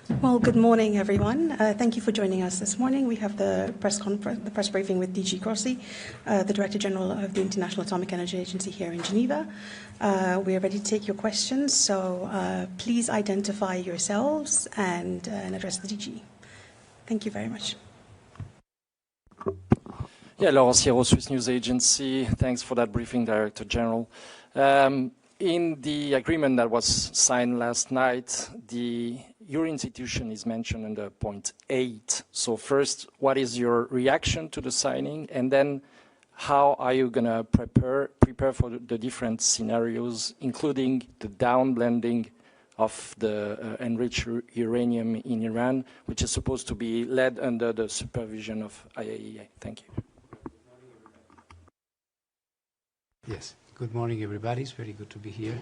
Well, good morning, everyone. Thank you for joining us this morning. We have the press briefing with DG Grossi, the Director General of the International Atomic Energy Agency here in Geneva. We are ready to take your questions, so please identify yourselves and address the DG. Thank you very much. Yeah, Laurent Sierra, Swiss News Agency. Thanks for that briefing, Director General. In the agreement that was signed last night, your institution is mentioned under point 8. So first, what is your reaction to the signing? And then how are you going to prepare for the different scenarios, including the downblending of the enriched uranium in Iran, which is supposed to be led under the supervision of IAEA? Thank you. Yes, good morning, everybody. It's very good to be here.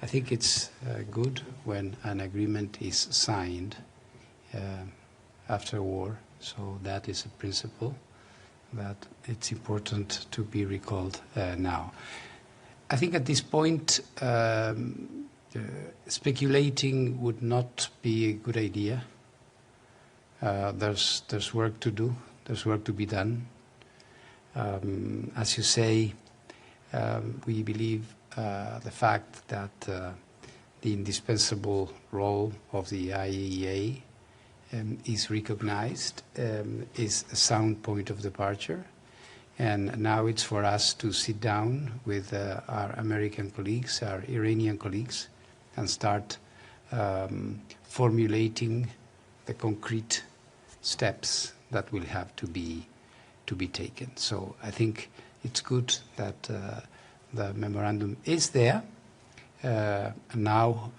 I think it's good when an agreement is signed after a war, so that is a principle that it's important to be recalled now. I think at this point, speculating would not be a good idea. There's work to do, there's work to be done. As you say, we believe the fact that the indispensable role of the IAEA is recognized is a sound point of departure. And now it's for us to sit down with our American colleagues, our Iranian colleagues, and start formulating the concrete steps that will have to be taken. So I think it's good that the memorandum is there. And now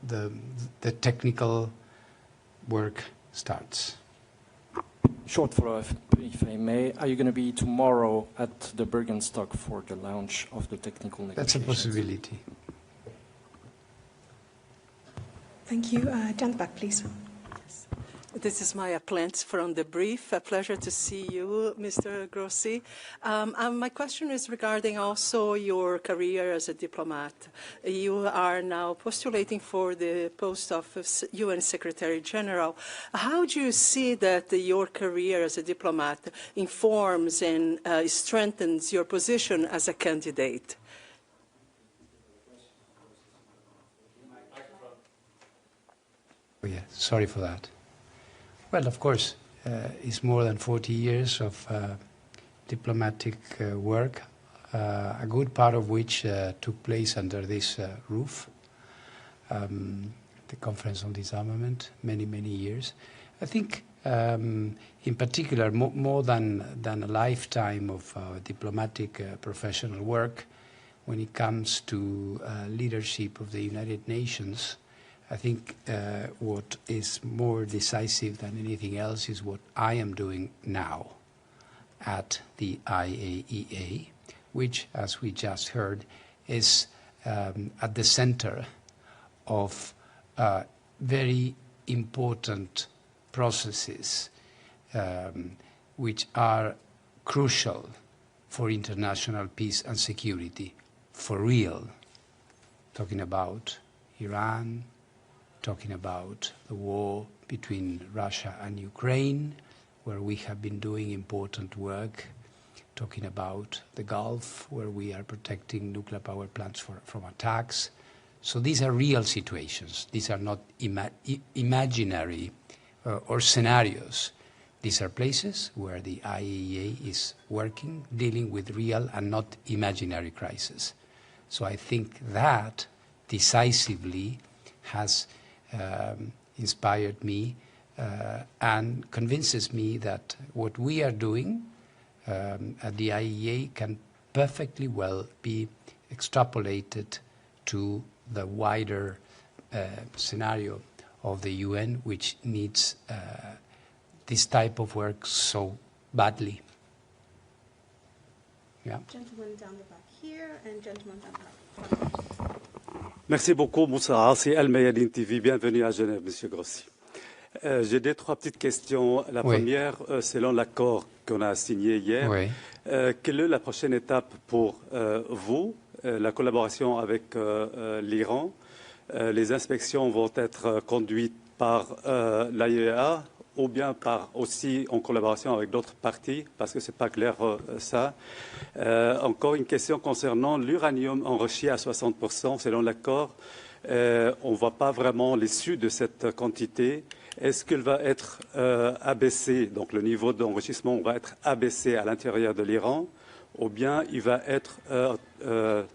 the technical work starts. Short follow-up, if I may. Are you going to be tomorrow at the Bergenstock for the launch of the technical negotiations? That's a possibility. Thank you. Jan back, please. This is Maya Plants from The Brief. A pleasure to see you, Mr. Grossi. My question is regarding also your career as a diplomat. You are now postulating for the post of UN Secretary General. How do you see that your career as a diplomat informs and strengthens your position as a candidate? Oh, yeah, sorry for that. Well, of course, it's more than 40 years of diplomatic work, a good part of which took place under this roof, the Conference on Disarmament, many, many years. I think, in particular, more than a lifetime of diplomatic professional work, when it comes to leadership of the United Nations, I think what is more decisive than anything else is what I am doing now at the IAEA, which, as we just heard, is at the center of very important processes which are crucial for international peace and security, for real. Talking about Iran, talking about the war between Russia and Ukraine, where we have been doing important work, talking about the Gulf, where we are protecting nuclear power plants from attacks. So these are real situations. These are not imaginary or scenarios. These are places where the IAEA is working, dealing with real and not imaginary crises. So I think that decisively has inspired me and convinces me that what we are doing at the IAEA can perfectly well be extrapolated to the wider scenario of the UN, which needs this type of work so badly. Yeah. Gentleman down the back here and gentleman down the back. Merci beaucoup, Moussa. C'est Al Mayadine TV. Bienvenue à Genève, Monsieur Grossi. J'ai trois petites questions. La première, selon l'accord qu'on a signé hier, quelle est la prochaine étape pour vous, la collaboration avec l'Iran? les inspections vont être conduites par l'IAEA ou bien aussi en collaboration avec d'autres parties, parce que ce n'est pas clair ça. Encore une question concernant l'uranium enrichi à 60%, selon l'accord. On ne voit pas vraiment l'issue de cette quantité. Est-ce qu'il va être abaissé, donc le niveau d'enrichissement va être abaissé à l'intérieur de l'Iran, ou bien il va être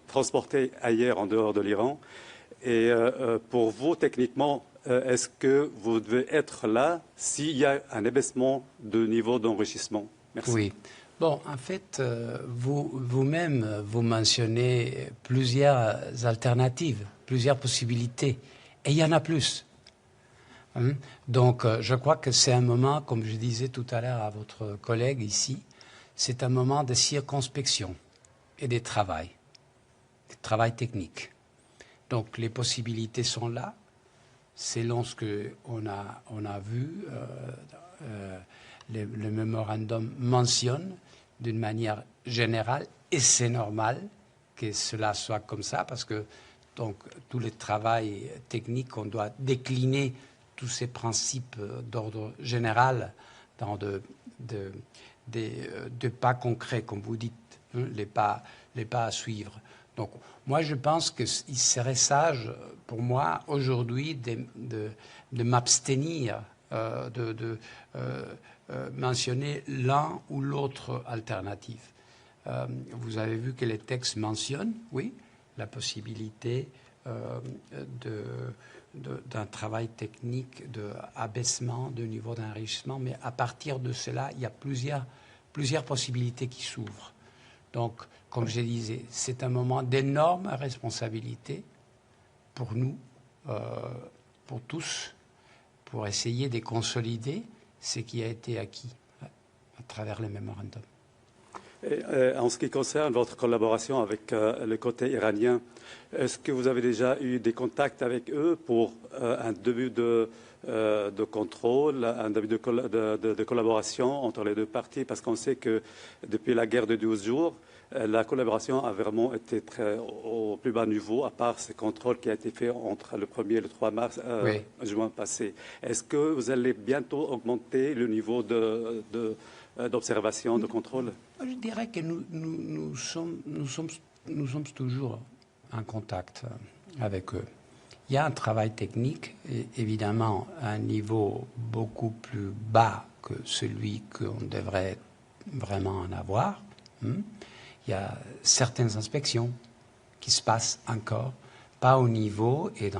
transporté ailleurs en dehors de l'Iran? Et pour vous, techniquement, est-ce que vous devez être là s'il y a un abaissement de niveau d'enrichissement? Merci. Oui. Bon, en fait, vous-même, vous mentionnez plusieurs alternatives, plusieurs possibilités. Et il y en a plus. Donc, je crois que c'est un moment, comme je disais tout à l'heure à votre collègue ici, c'est un moment de circonspection et de travail technique. Donc, les possibilités sont là. Selon ce qu'on a vu, le mémorandum mentionne d'une manière générale, et c'est normal que cela soit comme ça, parce que donc, tout le travail technique, on doit décliner tous ces principes d'ordre général dans des pas concrets, comme vous dites, hein, les pas à suivre. Donc, moi, je pense qu'il serait sage, pour moi, aujourd'hui, de m'abstenir de mentionner l'un ou l'autre alternative. Vous avez vu que les textes mentionnent, oui, la possibilité d'un travail technique, d'abaissement de niveau d'enrichissement, mais à partir de cela, il y a plusieurs possibilités qui s'ouvrent. Donc, comme je disais, c'est un moment d'énorme responsabilité pour nous, pour tous, pour essayer de consolider ce qui a été acquis à travers le mémorandum. Et, en ce qui concerne votre collaboration avec le côté iranien, est-ce que vous avez déjà eu des contacts avec eux pour un début de contrôle, un début de collaboration entre les deux parties? Parce qu'on sait que depuis la guerre de 12 jours, la collaboration a vraiment été au plus bas niveau, à part ce contrôle qui a été fait entre le 1er et le 3 mars, oui. Juin passé. Est-ce que vous allez bientôt augmenter le niveau d'observation, de contrôle? Je dirais que nous sommes toujours en contact avec eux. Il y a un travail technique, évidemment, à un niveau beaucoup plus bas que celui qu'on devrait vraiment en avoir. Il y a certaines inspections qui se passent encore, pas au niveau et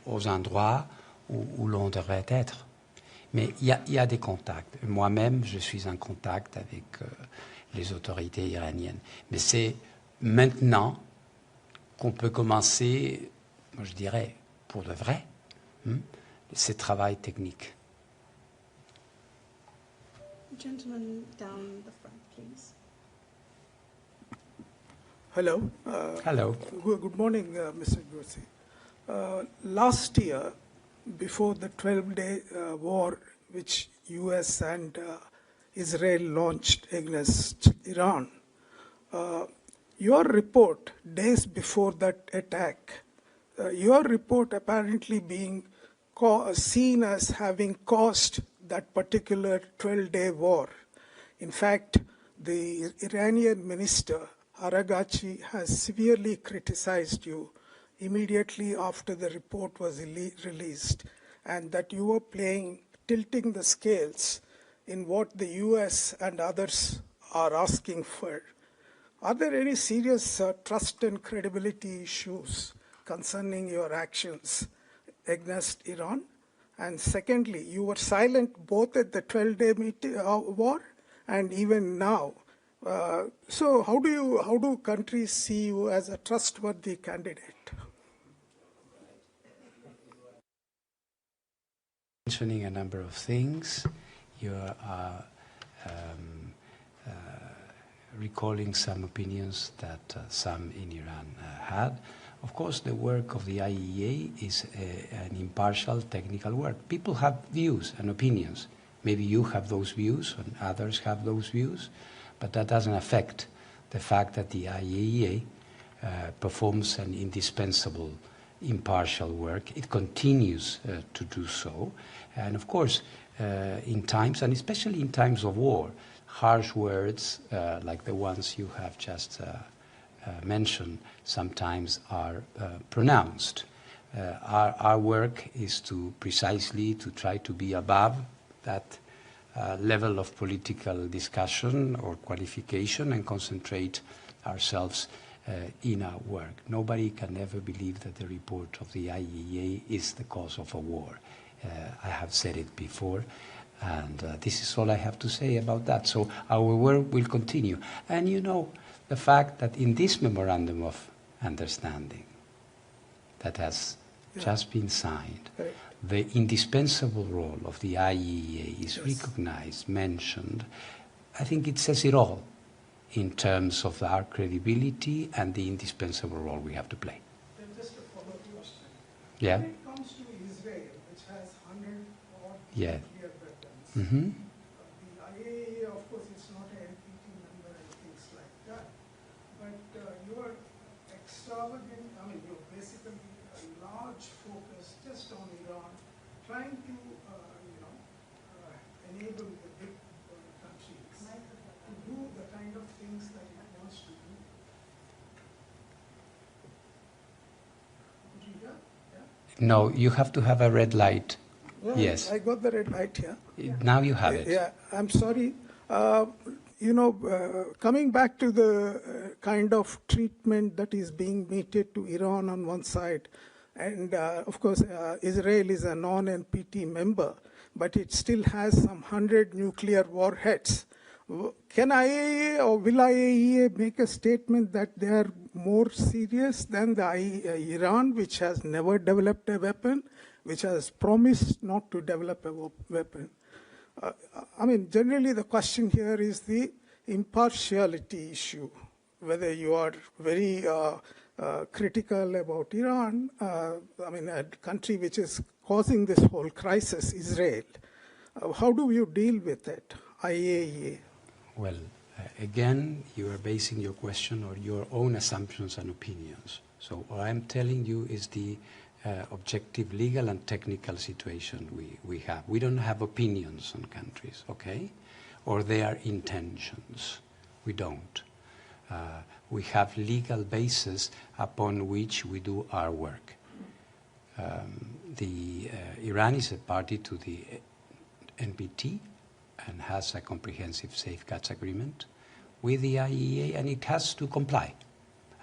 aux endroits où l'on devrait être. Mais il y a des contacts. Moi-même, je suis en contact avec les autorités iraniennes. Mais c'est maintenant qu'on peut commencer, moi je dirais, pour de vrai, ce travail technique. Gentleman down the front, please. Hello. Hello. Good morning, Mr. Grossi. Last year, before the 12-day war which U.S. and Israel launched against Iran, your report, days before that attack, your report apparently being seen as having caused that particular 12-day war. In fact, the Iranian minister, Aragachi, has severely criticized you immediately after the report was released, and that you were tilting the scales in what the US and others are asking for. Are there any serious trust and credibility issues concerning your actions against Iran? And secondly, you were silent both at the 12-day war and even now. So how do countries see you as a trustworthy candidate? Mentioning a number of things, you are recalling some opinions that some in Iran had. Of course, the work of the IAEA is an impartial technical work. People have views and opinions. Maybe you have those views and others have those views, but that doesn't affect the fact that the IAEA performs an indispensable impartial work. It continues to do so. And of course, in times, and especially in times of war, harsh words like the ones you have just mentioned sometimes are pronounced. Our work is to precisely to try to be above that level of political discussion or qualification and concentrate ourselves in our work. Nobody can ever believe that the report of the IAEA is the cause of a war. I have said it before, and this is all I have to say about that. So our work will continue. And you know, the fact that in this memorandum of understanding that has just been signed, the indispensable role of the IAEA is recognized, mentioned. I think it says it all in terms of our credibility and the indispensable role we have to play. Then just a follow-up question. Yeah. When it comes to Israel, which has 100 odd Yeah. nuclear weapons, Mm-hmm. the IAEA, of course, it's not an NPT member and things like that. But your extravagant, I mean, you're basically a large focus just on Iran, trying to, enable the big countries to do the kind of things that it wants to do. Did you hear? Yeah? No, you have to have a red light. Well, Yes. I got the red light here. Now you have it. Yeah, I'm sorry. Coming back to the kind of treatment that is being meted to Iran on one side, and of course, Israel is a non-NPT member, but it still has some 100 nuclear warheads. Can IAEA or will IAEA make a statement that they are more serious than Iran, which has never developed a weapon, which has promised not to develop a weapon? Generally the question here is the impartiality issue, whether you are very critical about Iran, a country which is causing this whole crisis, Israel. How do you deal with it, IAEA? Well, again, you are basing your question on your own assumptions and opinions. So what I'm telling you is the objective legal and technical situation we have. We don't have opinions on countries, okay? Or their intentions. We don't. We have legal basis upon which we do our work. Iran is a party to the NPT and has a comprehensive safeguards agreement with the IAEA, and it has to comply,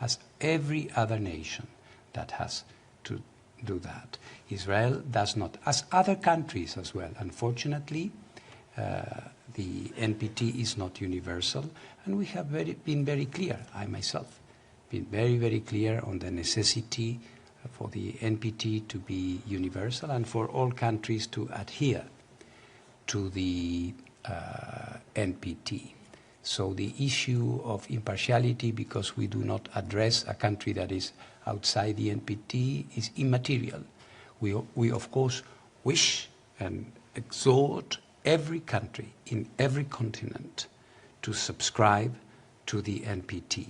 as every other nation that has to do that. Israel does not, as other countries as well. Unfortunately, the NPT is not universal, and we have been very clear, I myself, been very, very clear on the necessity for the NPT to be universal and for all countries to adhere to the NPT. So the issue of impartiality, because we do not address a country that is outside the NPT, is immaterial. We of course wish and exhort every country in every continent to subscribe to the NPT.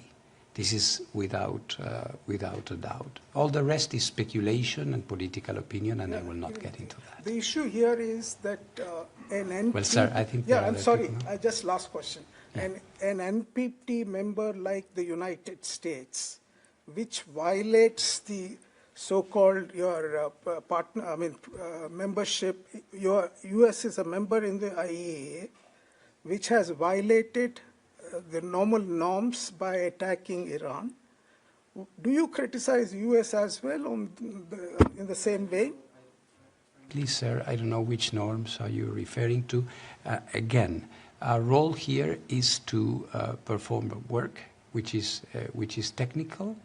This is without a doubt. All the rest is speculation and political opinion, and I will not get into that. The issue here is that an NPT... Well, sir, I think... Yeah, I'm sorry. Just last question. Yeah. An NPT member like the United States, which violates the so-called membership, your U.S. is a member in the IAEA, which has violated the normal norms by attacking Iran. Do you criticize U.S. as well in the same way? Please, sir, I don't know which norms are you referring to. Again, our role here is to perform work which is technical,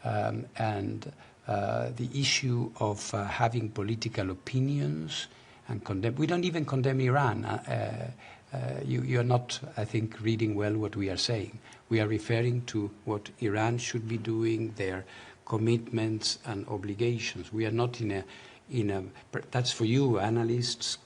and the issue of having political opinions and condemn. We don't even condemn Iran. You're not, I think, reading well what we are saying. We are referring to what Iran should be doing, their commitments and obligations. We are not in a that's for you, analysts,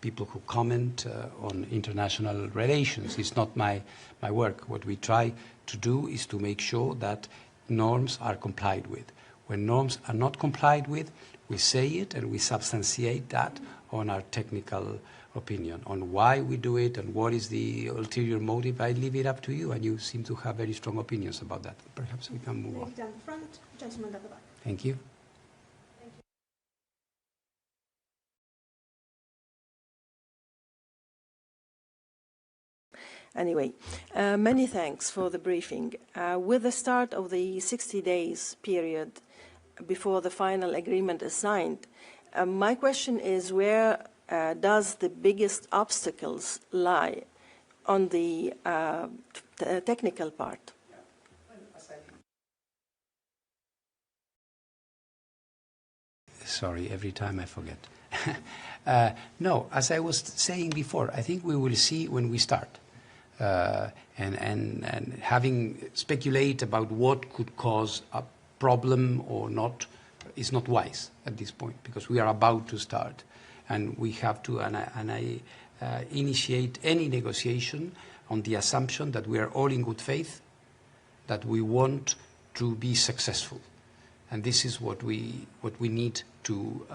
people who comment on international relations. It's not my work. What we try to do is to make sure that norms are complied with. When norms are not complied with, we say it and we substantiate that on our technical opinion, on why we do it and what is the ulterior motive. I leave it up to you, and you seem to have very strong opinions about that. Perhaps we can move on. Down the front, gentleman down the back. Thank you. Anyway, many thanks for the briefing. With the start of the 60 days period before the final agreement is signed, my question is, where does the biggest obstacles lie on the technical part? Sorry, every time I forget. No, as I was saying before, I think we will see when we start. And having speculate about what could cause a problem or not is not wise at this point, because we are about to start, and we have to initiate any negotiation on the assumption that we are all in good faith, that we want to be successful, and this is what we need to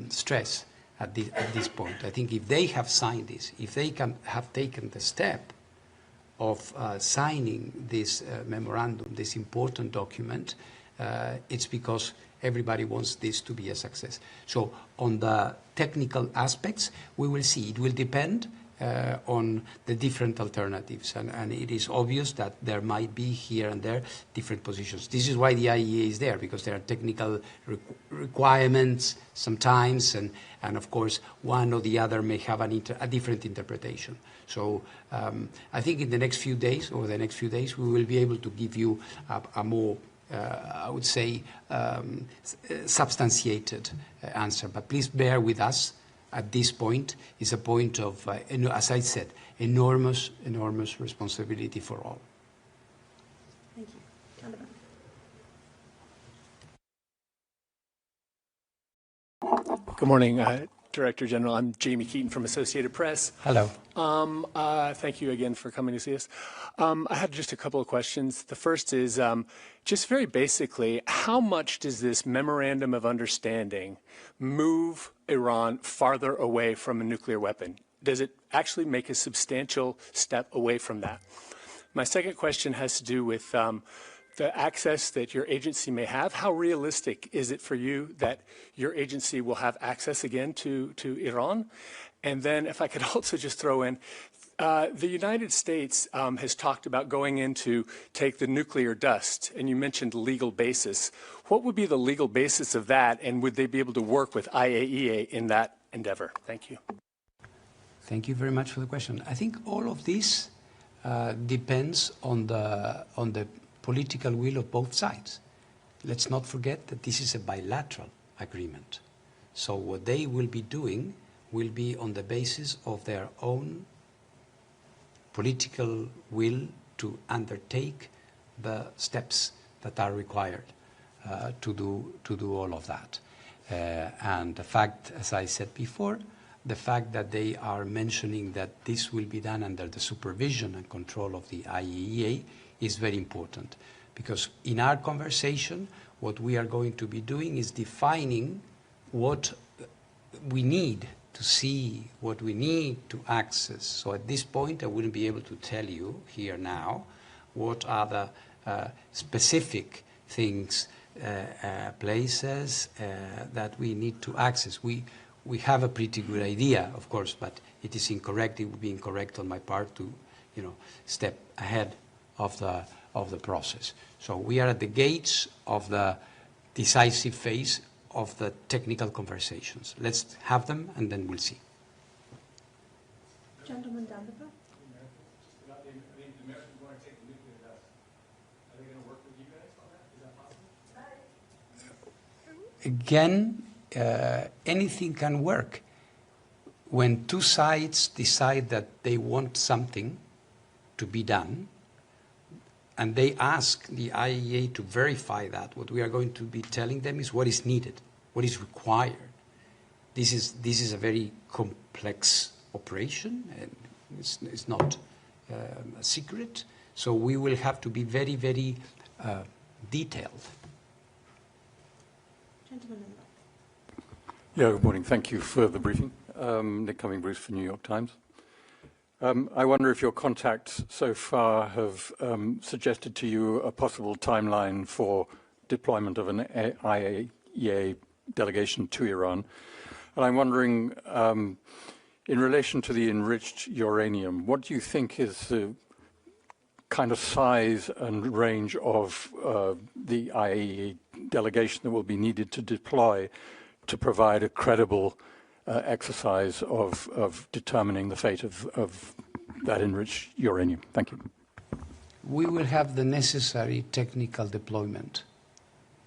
stress. At this point, I think if they have signed this, if they have taken the step of signing this memorandum, this important document, it's because everybody wants this to be a success. So on the technical aspects, we will see. It will depend on the different alternatives, and it is obvious that there might be here and there different positions. This is why the IAEA is there, because there are technical requirements sometimes, and of course one or the other may have a different interpretation. So I think in the next few days, over the next few days, we will be able to give you a more I would say substantiated answer, but please bear with us. At this point is a point of, as I said, enormous responsibility for all. Thank you. Good morning, Director General. I'm Jamie Keaton from Associated Press. Hello. Thank you again for coming to see us. I had just a couple of questions. The first is, just very basically, how much does this memorandum of understanding move Iran farther away from a nuclear weapon? Does it actually make a substantial step away from that? My second question has to do with the access that your agency may have. How realistic is it for you that your agency will have access again to Iran? And then if I could also just throw in, the United States has talked about going in to take the nuclear dust, and you mentioned legal basis. What would be the legal basis of that, and would they be able to work with IAEA in that endeavor? Thank you. Thank you very much for the question. I think all of this depends on the political will of both sides. Let's not forget that this is a bilateral agreement. So what they will be doing will be on the basis of their own political will to undertake the steps that are required to do all of that. And the fact, as I said before, the fact that they are mentioning that this will be done under the supervision and control of the IAEA is very important, because in our conversation, what we are going to be doing is defining what we need to see, what we need to access. So at this point, I wouldn't be able to tell you here now what are the specific things, places that we need to access. We have a pretty good idea, of course, but it is incorrect. It would be incorrect on my part to, step ahead of the process. So we are at the gates of the decisive phase of the technical conversations. Let's have them, and then we'll see. Gentleman down the back. The Americans want to take the nuclear dust. Are they going to work with you guys on that? Is that possible? Again, anything can work. When two sides decide that they want something to be done, and they ask the IAEA to verify that, what we are going to be telling them is what is needed, what is required. This is a very complex operation, and it's not a secret. So we will have to be very, very detailed. Gentleman in the back. Yeah, good morning. Thank you for the briefing. Nick Cumming-Bruce for New York Times. I wonder if your contacts so far have suggested to you a possible timeline for deployment of an IAEA delegation to Iran. And I'm wondering, in relation to the enriched uranium, what do you think is the kind of size and range of the IAEA delegation that will be needed to deploy to provide a credible exercise of determining the fate of that enriched uranium? Thank you. We will have the necessary technical deployment.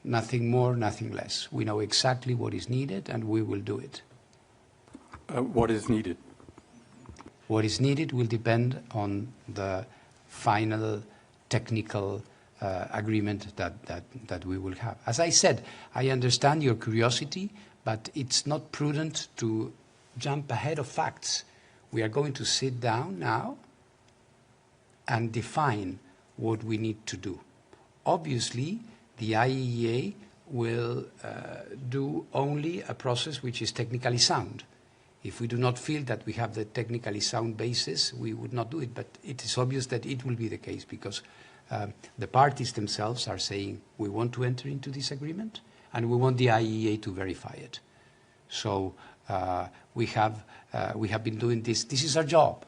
Nothing more, nothing less. We know exactly what is needed, and we will do it. What is needed? What is needed will depend on the final technical agreement that we will have. As I said, I understand your curiosity, but it's not prudent to jump ahead of facts. We are going to sit down now and define what we need to do. Obviously, the IAEA will do only a process which is technically sound. If we do not feel that we have the technically sound basis, we would not do it. But it is obvious that it will be the case because the parties themselves are saying we want to enter into this agreement and we want the IAEA to verify it. So we have been doing this. This is our job.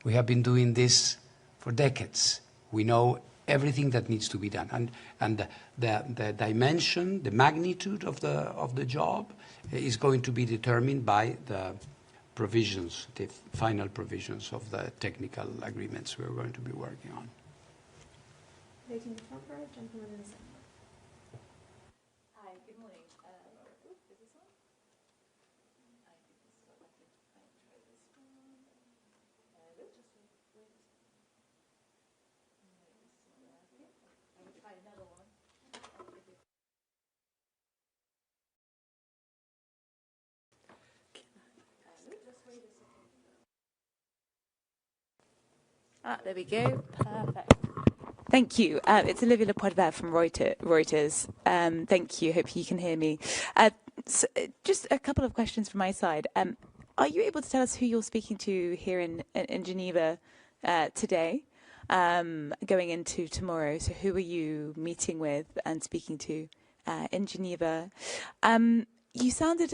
We have been doing this for decades. We know everything that needs to be done, and the dimension, the magnitude of the job is going to be determined by the provisions, the final provisions of the technical agreements we're going to be working on. Lady in the front row, gentleman in the center. Hi, good morning. Is this on? I think this is what I can try this one. Just wait. I will try another one. Just wait a second. There we go. Perfect. Thank you. It's Olivia Lepoidbert from Reuters. Thank you. Hope you can hear me. So just a couple of questions from my side. Are you able to tell us who you're speaking to here in Geneva today, going into tomorrow? So who are you meeting with and speaking to in Geneva? You sounded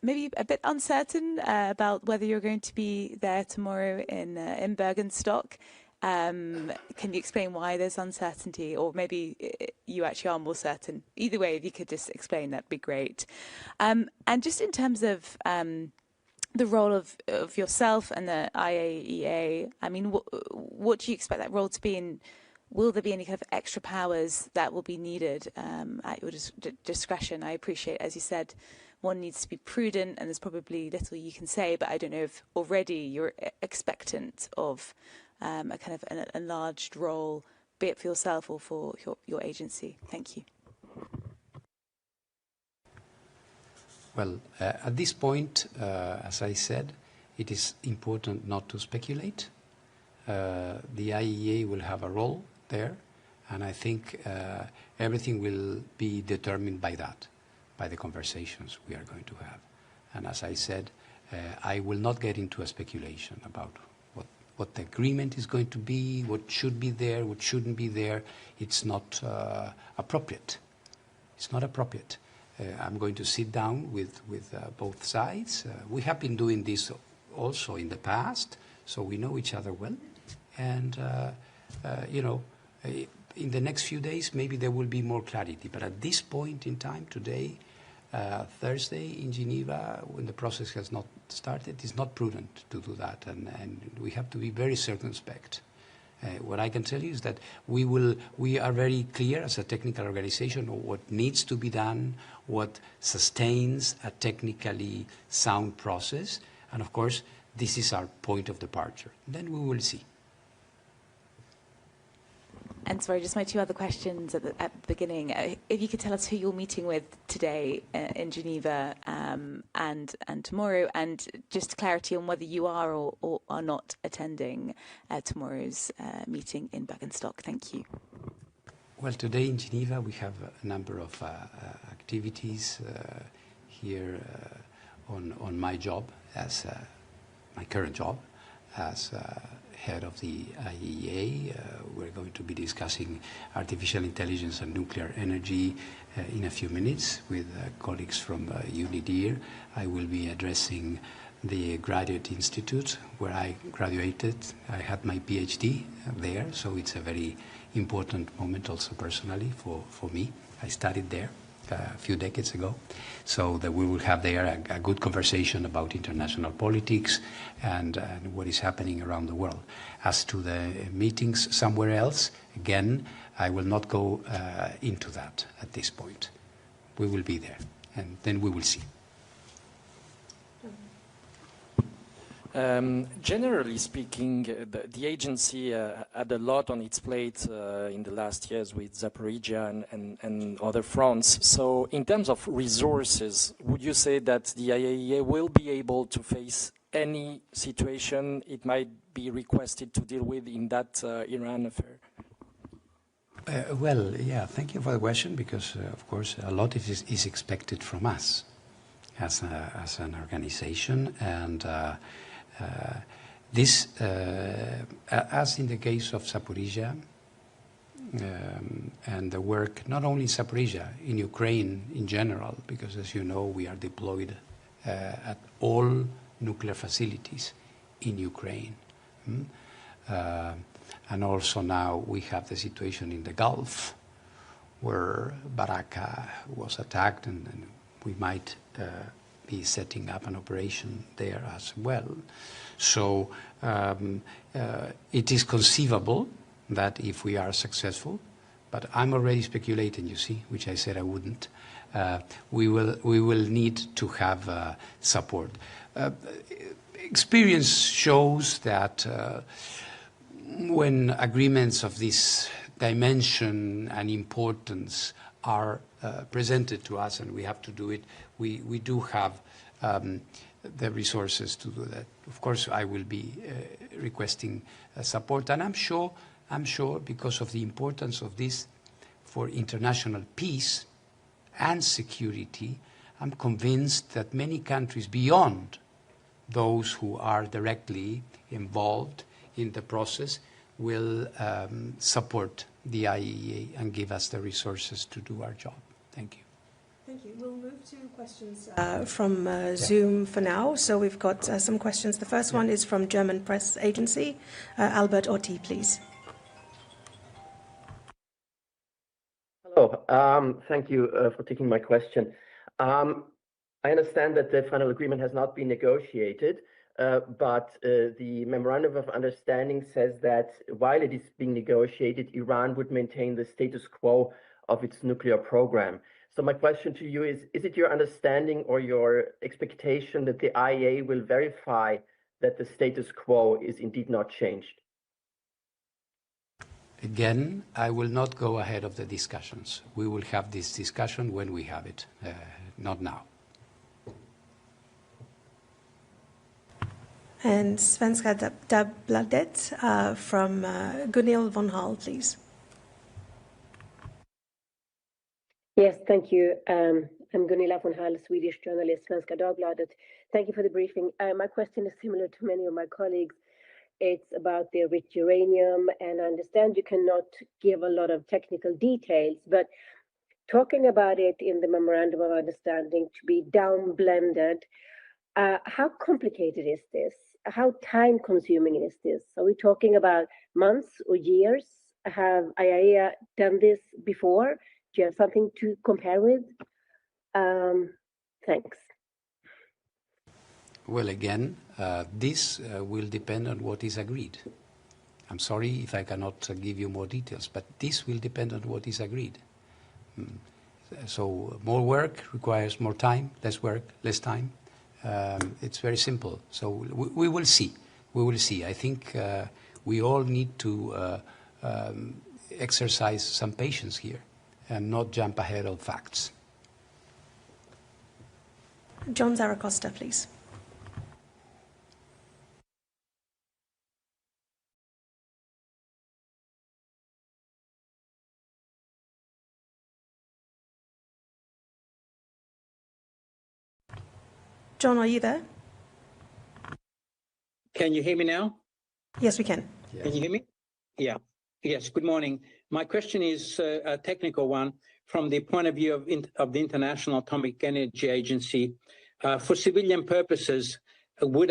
maybe a bit uncertain about whether you're going to be there tomorrow in Bergenstock. Can you explain why there's uncertainty, or maybe you actually are more certain? Either way, if you could just explain, that'd be great. And just in terms of the role of yourself and the IAEA, I mean, what do you expect that role to be, and will there be any kind of extra powers that will be needed at your discretion? I appreciate, as you said, one needs to be prudent, and there's probably little you can say, but I don't know if already you're expectant of a kind of an enlarged role, be it for yourself or for your agency. Thank you. Well, at this point, as I said, it is important not to speculate. The IAEA will have a role there, and I think everything will be determined by that, by the conversations we are going to have. And as I said, I will not get into a speculation about what the agreement is going to be, what should be there, what shouldn't be there. It's not appropriate. It's not appropriate. I'm going to sit down with both sides. We have been doing this also in the past, so we know each other well. And, you know, in the next few days, maybe there will be more clarity. But at this point in time, today, Thursday in Geneva, when the process has not started, it's not prudent to do that, and we have to be very circumspect. What I can tell you is that we are very clear as a technical organization of what needs to be done, what sustains a technically sound process, and of course, this is our point of departure. Then we will see. And sorry, just my two other questions at the beginning. If you could tell us who you're meeting with today in Geneva and tomorrow, and just clarity on whether you are or are not attending tomorrow's meeting in Bergenstock. Thank you. Well, today in Geneva we have a number of activities here on my job, as my current job, as head of the IAEA. We're going to be discussing artificial intelligence and nuclear energy in a few minutes with colleagues from UNIDIR. I will be addressing the Graduate Institute where I graduated. I had my PhD there, so it's a very important moment also personally for me. I studied there a few decades ago, so that we will have there a good conversation about international politics and what is happening around the world. As to the meetings somewhere else, again, I will not go into that at this point. We will be there, and then we will see. Generally speaking, the agency had a lot on its plate in the last years with Zaporizhia and other fronts. So in terms of resources, would you say that the IAEA will be able to face any situation it might be requested to deal with in that Iran affair? Well, yeah, thank you for the question, because, of course, a lot is expected from us as an organization, and this, as in the case of Zaporizhia, and the work not only in Zaporizhia, in Ukraine in general, because as you know, we are deployed at all nuclear facilities in Ukraine. And also now we have the situation in the Gulf, where Baraka was attacked, and we might be setting up an operation there as well. So it is conceivable that if we are successful, but I'm already speculating, you see, which I said I wouldn't, we will need to have support. Experience shows that when agreements of this dimension and importance are presented to us and we have to do it, we do have the resources to do that. Of course, I will be requesting support, and I'm sure because of the importance of this for international peace and security, I'm convinced that many countries beyond those who are directly involved in the process will support the IAEA and give us the resources to do our job. Thank you. Thank you. We'll move to questions from Zoom for now. So we've got some questions. The first one is from German press agency. Albert Otti, please. Hello. Thank you for taking my question. I understand that the final agreement has not been negotiated, but the Memorandum of Understanding says that while it is being negotiated, Iran would maintain the status quo of its nuclear program. So my question to you is it your understanding or your expectation that the IAEA will verify that the status quo is indeed not changed? Again, I will not go ahead of the discussions. We will have this discussion when we have it, not now. And Svenska Dagbladet from Gunhild von Hall, please. Yes, thank you. I'm Gunilla von Hall, Swedish journalist, Svenska Dagbladet. Thank you for the briefing. My question is similar to many of my colleagues. It's about the enriched uranium, and I understand you cannot give a lot of technical details, but talking about it in the Memorandum of Understanding to be down-blended, how complicated is this? How time-consuming is this? Are we talking about months or years? Have IAEA done this before? Do you have something to compare with? Thanks. Well, again, this will depend on what is agreed. I'm sorry if I cannot give you more details, but this will depend on what is agreed. So more work requires more time, less work, less time. It's very simple. So we will see. We will see. I think we all need to exercise some patience here and not jump ahead of facts. John Zaracosta, please. John, are you there? Can you hear me now? Yes, we can. Yes. Can you hear me? Yeah. Yes, good morning. My question is a technical one from the point of view of the International Atomic Energy Agency. For civilian purposes, would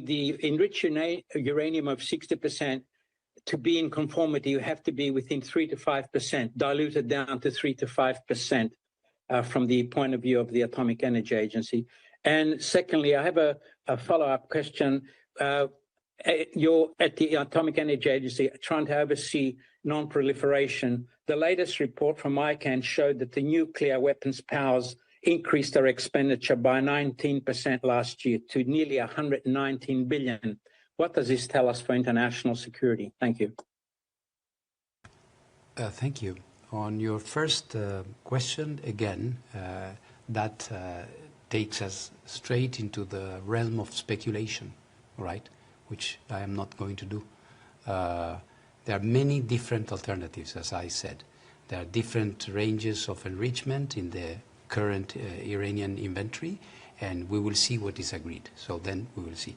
the enriched uranium of 60% to be in conformity, you have to be within 3 to 5%, diluted down to 3 to 5% from the point of view of the Atomic Energy Agency. And secondly, I have a follow-up question. You're at the Atomic Energy Agency trying to oversee non-proliferation. The latest report from ICANN showed that the nuclear weapons powers increased their expenditure by 19% last year to nearly 119 billion. What does this tell us for international security? Thank you. Thank you. On your first question, again, that takes us straight into the realm of speculation, right? Which I am not going to do. There are many different alternatives, as I said. There are different ranges of enrichment in the current Iranian inventory, and we will see what is agreed. So then we will see.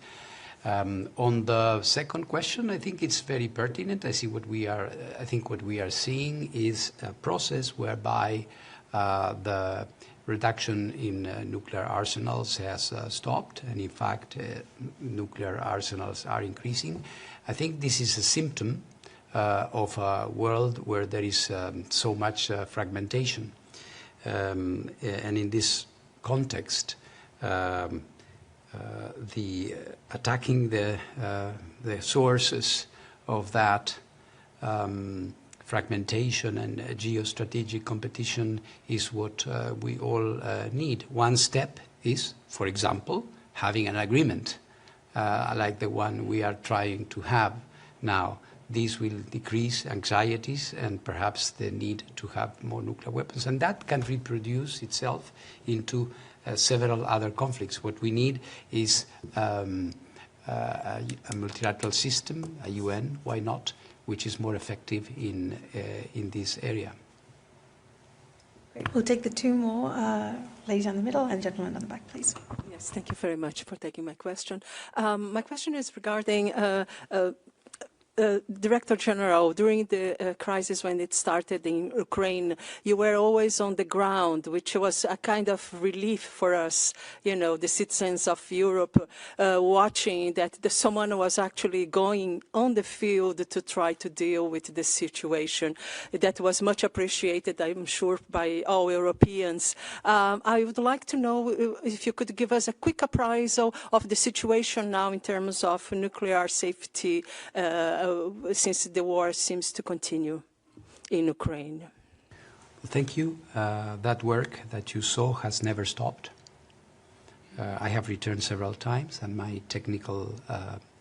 On the second question, I think it's very pertinent. I think what we are seeing is a process whereby the reduction in nuclear arsenals has stopped, and in fact, nuclear arsenals are increasing. I think this is a symptom of a world where there is so much fragmentation. And in this context, attacking the sources of that fragmentation and geostrategic competition is what we all need. One step is, for example, having an agreement like the one we are trying to have now. This will decrease anxieties and perhaps the need to have more nuclear weapons. And that can reproduce itself into several other conflicts. What we need is a multilateral system, a UN, why not, which is more effective in this area. Great. We'll take the two more ladies in the middle and gentlemen on the back, please. Yes, thank you very much for taking my question. My question is regarding Director General, during the crisis when it started in Ukraine, you were always on the ground, which was a kind of relief for us, you know, the citizens of Europe, watching that someone was actually going on the field to try to deal with the situation. That was much appreciated, I'm sure, by all Europeans. I would like to know if you could give us a quick appraisal of the situation now in terms of nuclear safety, since the war seems to continue in Ukraine. Thank you. That work that you saw has never stopped. I have returned several times, and my technical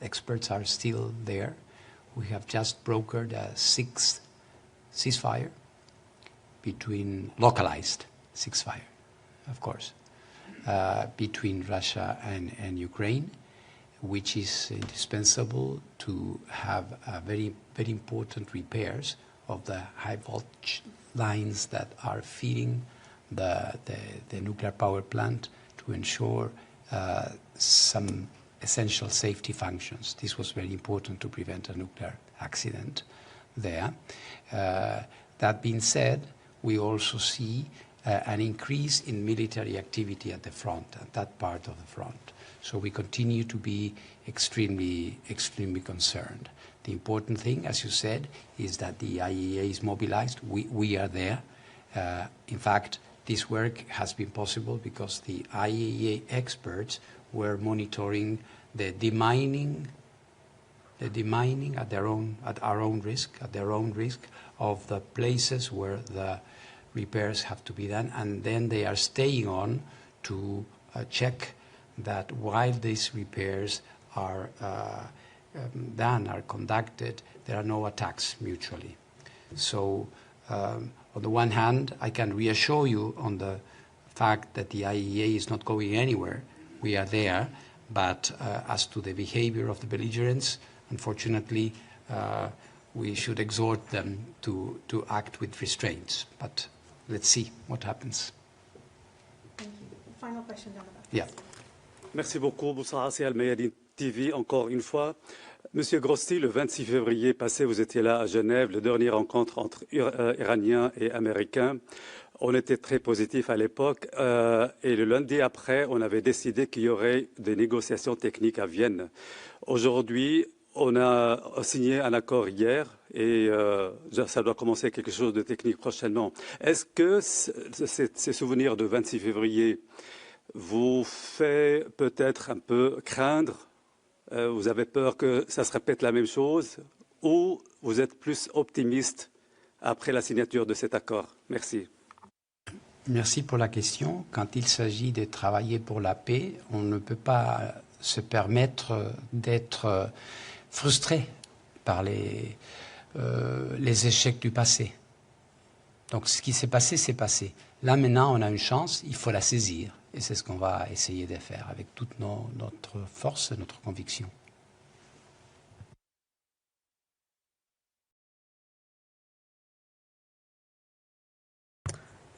experts are still there. We have just brokered a 6th ceasefire between localized ceasefire, of course, between Russia and Ukraine, which is indispensable to have very, very important repairs of the high voltage lines that are feeding the nuclear power plant to ensure some essential safety functions. This was very important to prevent a nuclear accident there. That being said, we also see an increase in military activity at the front, at that part of the front. So we continue to be extremely, extremely concerned. The important thing, as you said, is that the IAEA is mobilized. We are there. In fact, this work has been possible because the IAEA experts were monitoring the demining at our own risk of the places where the repairs have to be done, and then they are staying on to check that while these repairs are done, are conducted, there are no attacks mutually. So on the one hand, I can reassure you on the fact that the IAEA is not going anywhere. We are there, but as to the behavior of the belligerents, unfortunately, we should exhort them to act with restraints. But let's see what happens. Thank you. Final question down the back. Yeah. Merci beaucoup, Moussa Al Mayadine TV, encore une fois. Monsieur Grossi, le 26 février passé, vous étiez là à Genève, la dernière rencontre entre Iraniens et Américains. On était très positifs à l'époque et le lundi après, on avait décidé qu'il y aurait des négociations techniques à Vienne. Aujourd'hui, on a signé un accord hier et ça doit commencer quelque chose de technique prochainement. Est-ce que ces souvenirs de 26 février vous fait peut-être un peu craindre? Vous avez peur que ça se répète la même chose ou vous êtes plus optimiste après la signature de cet accord? Merci. Merci pour la question. Quand il s'agit de travailler pour la paix, on ne peut pas se permettre d'être frustré par les échecs du passé. Donc ce qui s'est passé, c'est passé. Là maintenant, on a une chance, il faut la saisir. Et c'est ce qu'on va essayer de faire avec toute notre force et notre conviction.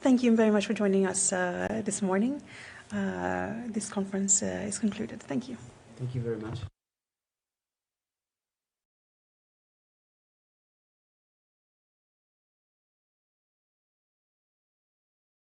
Thank you very much for joining us this morning. This conference is concluded. Thank you. Thank you very much.